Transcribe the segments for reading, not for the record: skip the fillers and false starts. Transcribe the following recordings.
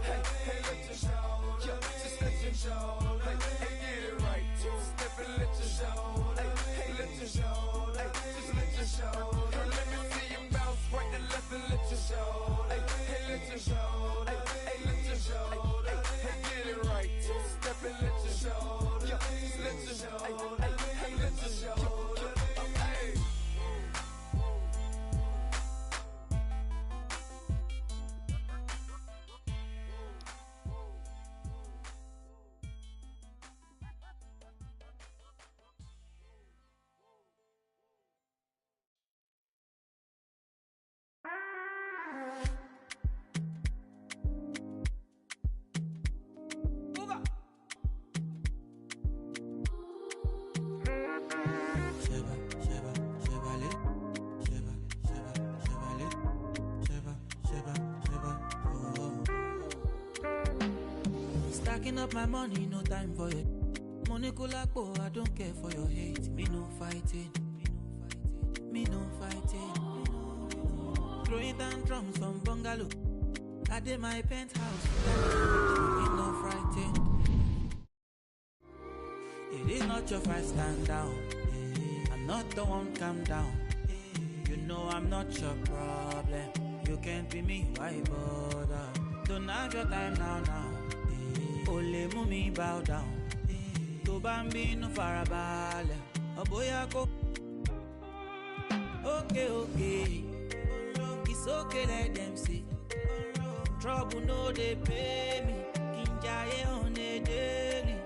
Hey, hey, let your show. Yeah, just let your show. Hey, hey, get it right. Step and let your show. Hey, hey, let your show. Hey, just let your show. Hey, let me see you bounce right and left and let your show. Hey, hey, let your show. Hey, hey, let your show. Hey, hey, get it right. Step and let your show. Yeah, just let your show. Hey, hey, hey, let your show. Hey. Stacking up my money, no time for it. Money kulakbo, I don't care for your hate. Me no fighting, me no fighting. Throwing down drums from bungalow. I did my penthouse, me no frightened. It is not your fight, stand down. I'm not the one, calm down. You know I'm not your problem. You can't be me, why bother? Don't have your time now. Ole mumi bow down. To bambi no farabale. Oboya go. Okay. It's okay, let them see. Trouble no they pay me. Kinjaye on a daily.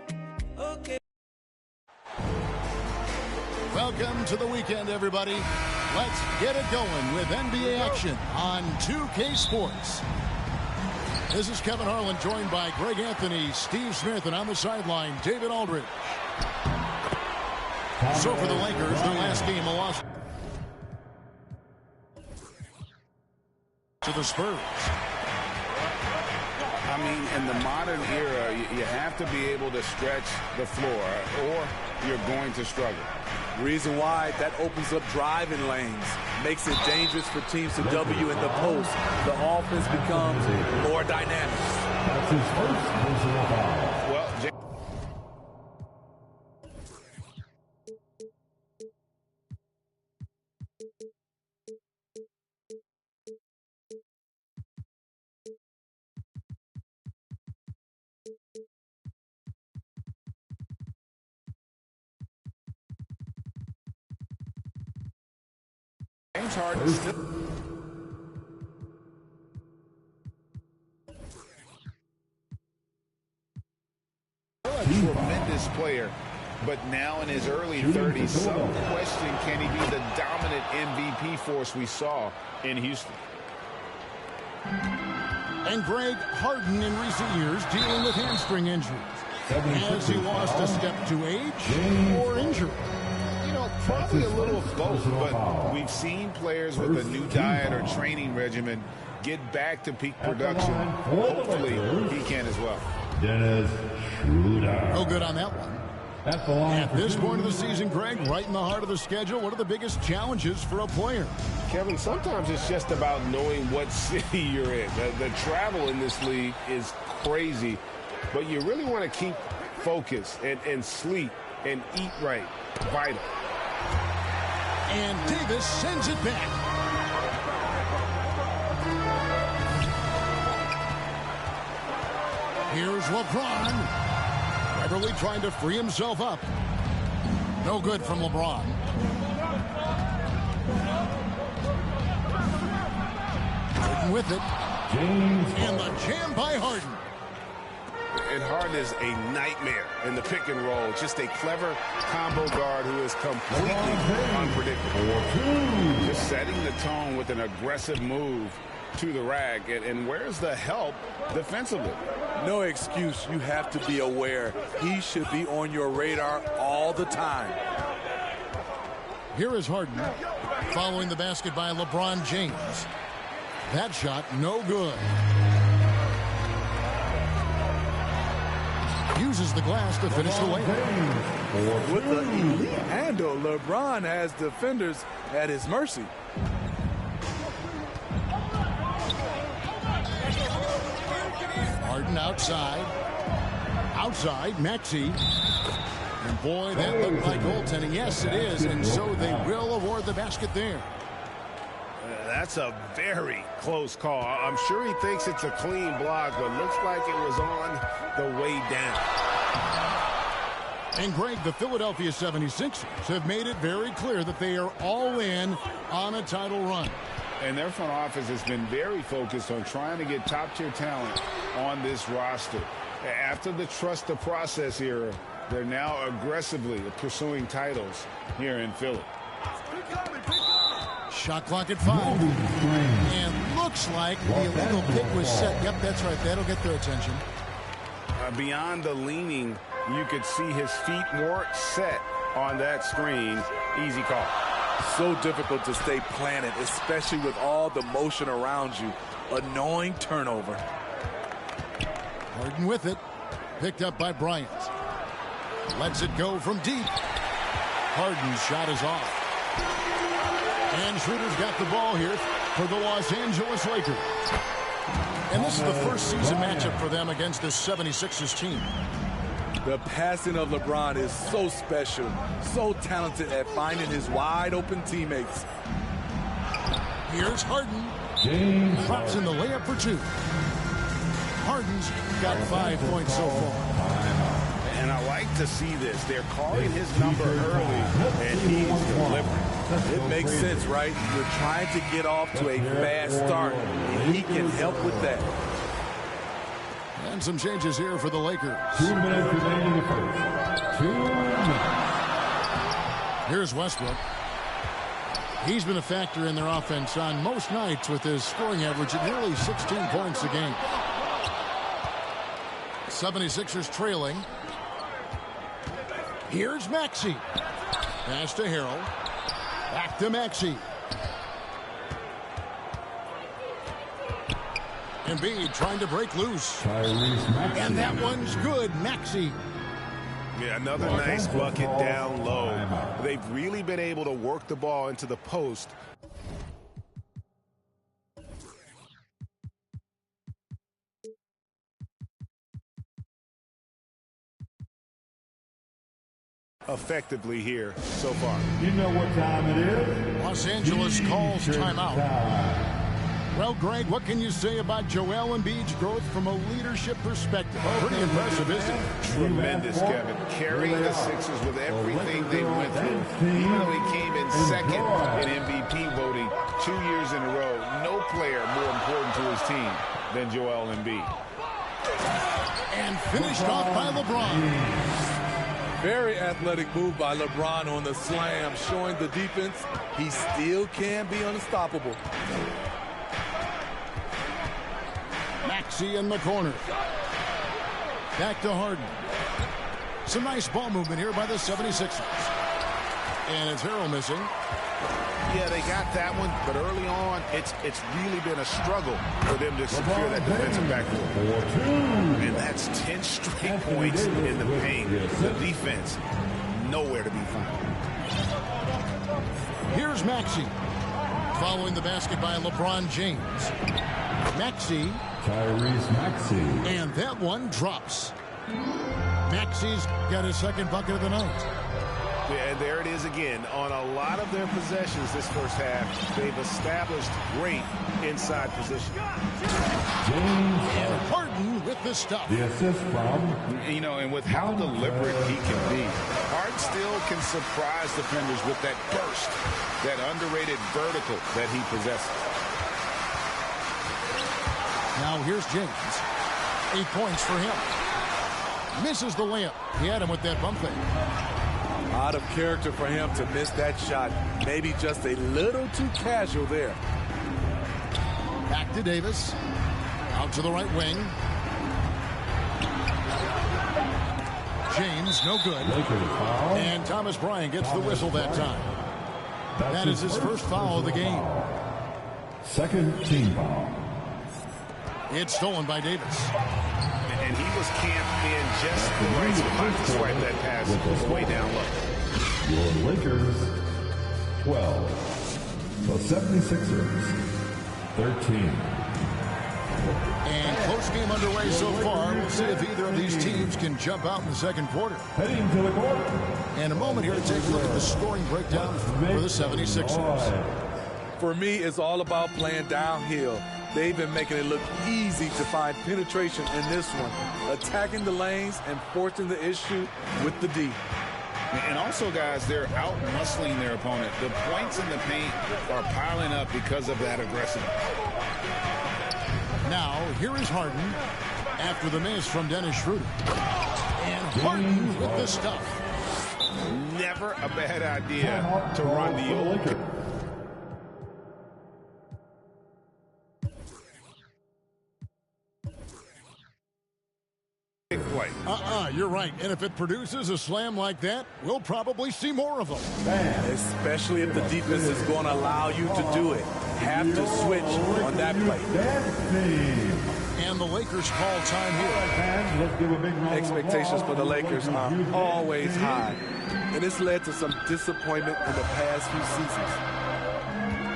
Okay. Welcome to the weekend, everybody. Let's get it going with NBA action on 2K Sports. This is Kevin Harlan, joined by Greg Anthony, Steve Smith, and on the sideline, David Aldridge. So for the Lakers, their last game, a loss to the Spurs. I mean, in the modern era, you have to be able to stretch the floor, or you're going to struggle. Reason why, that opens up driving lanes, makes it dangerous for teams to W in the post. The offense becomes more dynamic. That's his first personal foul. Well, James Harden still. A tremendous player, but now in his early 30s, some question, can he be the dominant MVP force we saw in Houston? And Greg, Harden in recent years dealing with hamstring injuries. Has he lost a step to age or injury? Probably a little of both, but we've seen players with a new diet or training regimen get back to peak production. Hopefully, he can as well. Dennis Schroeder. No good on that one. At this point of the season, Greg, right in the heart of the schedule, what are the biggest challenges for a player? Kevin, sometimes it's just about knowing what city you're in. The travel in this league is crazy, but you really want to keep focus and sleep and eat right. Vital. And Davis sends it back. Here's LeBron. Beverly trying to free himself up. No good from LeBron. Harden with it. And the jam by Harden. And Harden is a nightmare in the pick and roll. Just a clever combo guard who is completely unpredictable. Just setting the tone with an aggressive move to the rack. And where's the help defensively? No excuse. You have to be aware. He should be on your radar all the time. Here is Harden following the basket by LeBron James. That shot no good. Uses the glass to finish the layup. With the elite handle, LeBron has defenders at his mercy. Harden outside. Outside, Maxey. And boy, that looked like goaltending. Yes, it is. And so they will award the basket there. That's a very close call. I'm sure he thinks it's a clean block, but looks like it was on the way down. And Greg, the Philadelphia 76ers have made it very clear that they are all in on a title run. And their front office has been very focused on trying to get top-tier talent on this roster. After the trust the process era, they're now aggressively pursuing titles here in Philly. Shot clock at 5. And looks like the illegal pick was set. Yep, that's right. That'll get their attention. Beyond the leaning, you could see his feet more set on that screen. Easy call. So difficult to stay planted, especially with all the motion around you. Annoying turnover. Harden with it. Picked up by Bryant. Lets it go from deep. Harden's shot is off. And Schroeder's got the ball here for the Los Angeles Lakers. And this is the first season matchup for them against this 76ers team. The passing of LeBron is so special, so talented at finding his wide-open teammates. Here's Harden. Drops in the layup for 2. Harden's got 5 points so far. And I like to see this. They're calling his number early, and he's delivering. It makes sense, right? You're trying to get off to a fast start, and he can help with that. And some changes here for the Lakers. 2 minutes remaining in the first. 2 minutes. Here's Westbrook. He's been a factor in their offense on most nights with his scoring average at nearly 16 points a game. 76ers trailing. Here's Maxey. Pass to Harrell. Back to Maxey. Embiid trying to break loose. And that one's good. Maxey. Yeah, another nice bucket down low. They've really been able to work the ball into the post. Effectively here so far. You know what time it is? Los Angeles calls timeout. Well, Greg, what can you say about Joel Embiid's growth from a leadership perspective? Pretty impressive, isn't it? Tremendous, Kevin. Carrying the Sixers with everything they went through. Even though he came in second in MVP voting 2 years in a row, no player more important to his team than Joel Embiid. And finished off by LeBron. Very athletic move by LeBron on the slam, showing the defense he still can be unstoppable. Maxey in the corner. Back to Harden. Some nice ball movement here by the 76ers. And it's Harrell missing. Yeah, they got that one, but early on, it's really been a struggle for them to secure that defensive backcourt. And that's 10 straight points in the paint. The defense, nowhere to be found. Here's Maxey. Following the basket by LeBron James. Maxey. Tyrese Maxey. And that one drops. Maxey's got his second bucket of the night. Yeah, and there it is again. On a lot of their possessions this first half, they've established great inside position. And Harden with the stuff. The assist from... You know, and with how deliberate he can be, Harden still can surprise defenders with that burst, that underrated vertical that he possesses. Now here's James. 8 points for him. Misses the layup. He had him with that bump fake. Out of character for him to miss that shot. Maybe just a little too casual there. Back to Davis. Out to the right wing. James, no good. And Thomas Bryant gets the whistle that time. That is his first foul of the game. Second team foul. It's stolen by Davis. And he was camped in just the right spot to swipe that pass way down low. Your Lakers, 12. The 76ers, 13. And close game underway so far. We'll see if either of these teams can jump out in the second quarter. Heading to the quarter. And a moment here to take a look at the scoring breakdown for the 76ers. For me, it's all about playing downhill. They've been making it look easy to find penetration in this one, attacking the lanes and forcing the issue with the D. And also, guys, they're out-muscling their opponent. The points in the paint are piling up because of that aggressiveness. Now, here is Harden after the miss from Dennis Schroeder. And Harden with the stuff. Never a bad idea to run the old. Play. You're right. And if it produces a slam like that, we'll probably see more of them. Especially if the defense is going to allow you to do it. Have to switch on that play. And the Lakers call time here. Expectations for the Lakers are always high. And it's led to some disappointment in the past few seasons.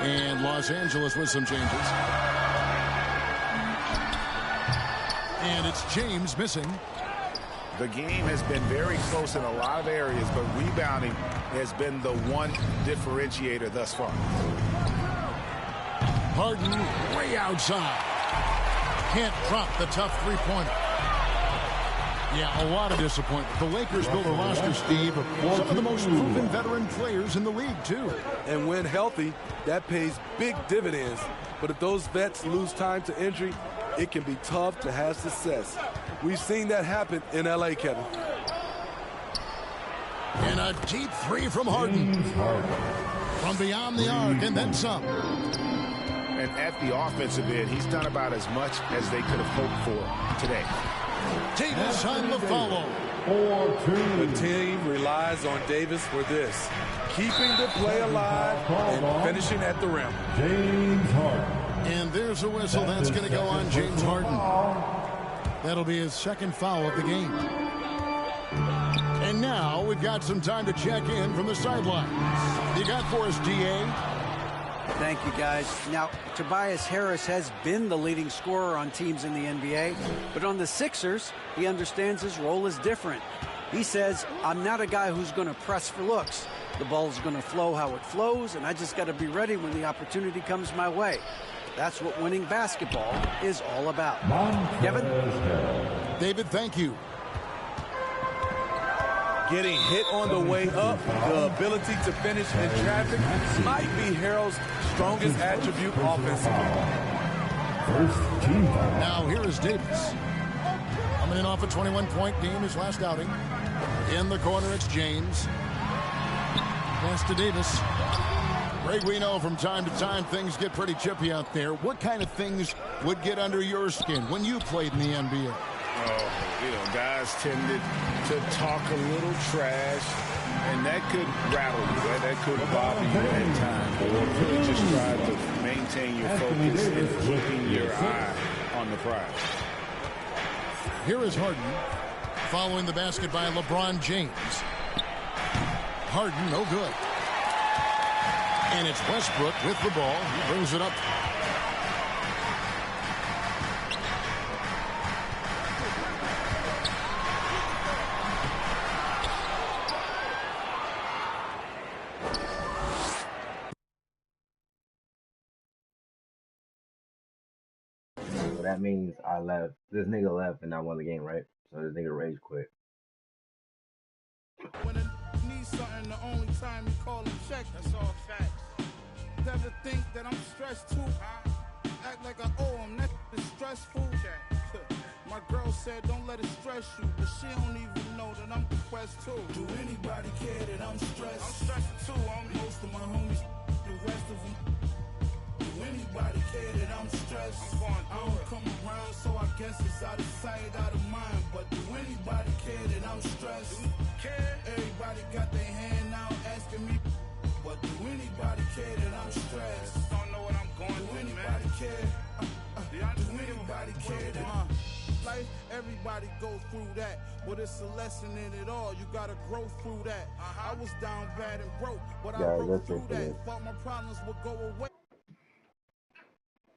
And Los Angeles with some changes. And it's James missing. The game has been very close in a lot of areas, but rebounding has been the one differentiator thus far. Harden way outside. Can't drop the tough three-pointer. Yeah, a lot of disappointment. The Lakers built a roster, Steve, of some of the most proven veteran players in the league, too. And when healthy, that pays big dividends. But if those vets lose time to injury, it can be tough to have success. We've seen that happen in L.A., Kevin. And a deep three from Harden. From beyond the arc and then some. And at the offensive end, he's done about as much as they could have hoped for today. Davis on the follow. The team relies on Davis for this. Keeping the play alive and finishing at the rim. James Harden. And there's a whistle. That's going to go on James Harden. That'll be his second foul of the game. And now we've got some time to check in from the sidelines. You got for us, DA? Thank you, guys. Now, Tobias Harris has been the leading scorer on teams in the NBA, but on the Sixers, he understands his role is different. He says, I'm not a guy who's going to press for looks. The ball's going to flow how it flows, and I just got to be ready when the opportunity comes my way. That's what winning basketball is all about. Kevin? David, thank you. Getting hit on the way up, the ability to finish in traffic might be Harrell's strongest attribute offensively. Now here is Davis. Coming in off a 21-point game his last outing. In the corner, it's James. Pass to Davis. Greg, we know from time to time things get pretty chippy out there. What kind of things would get under your skin when you played in the NBA? Oh, guys tended to talk a little trash, and that could rattle you. That could bother you at times. But really just try to maintain your focus and keeping your eye on the prize. Here is Harden following the basket by LeBron James. Harden, no good. And it's Westbrook with the ball. He brings it up. So that means I left. This nigga left and I won the game, right? So this nigga rage quit. When I need something, the only time you call and check. That's all facts. Never think that I'm stressed too. Act like I owe him. That is stressful. My girl said don't let it stress you, but she don't even know that I'm depressed too. Do anybody care that I'm stressed? I'm stressed too. Most of my homies, the rest of them. Do anybody care that I'm stressed? I don't come around, so I guess it's out of sight, out of mind. But do anybody care that I'm stressed? Everybody got their hand out asking me, but do anybody care that I'm stressed? Don't know what I'm going through, anybody care? Do anybody care that life, everybody go through that, but it's a lesson in it all. You gotta grow through that. I was down bad and broke, but I broke through that. Thought my problems would go away.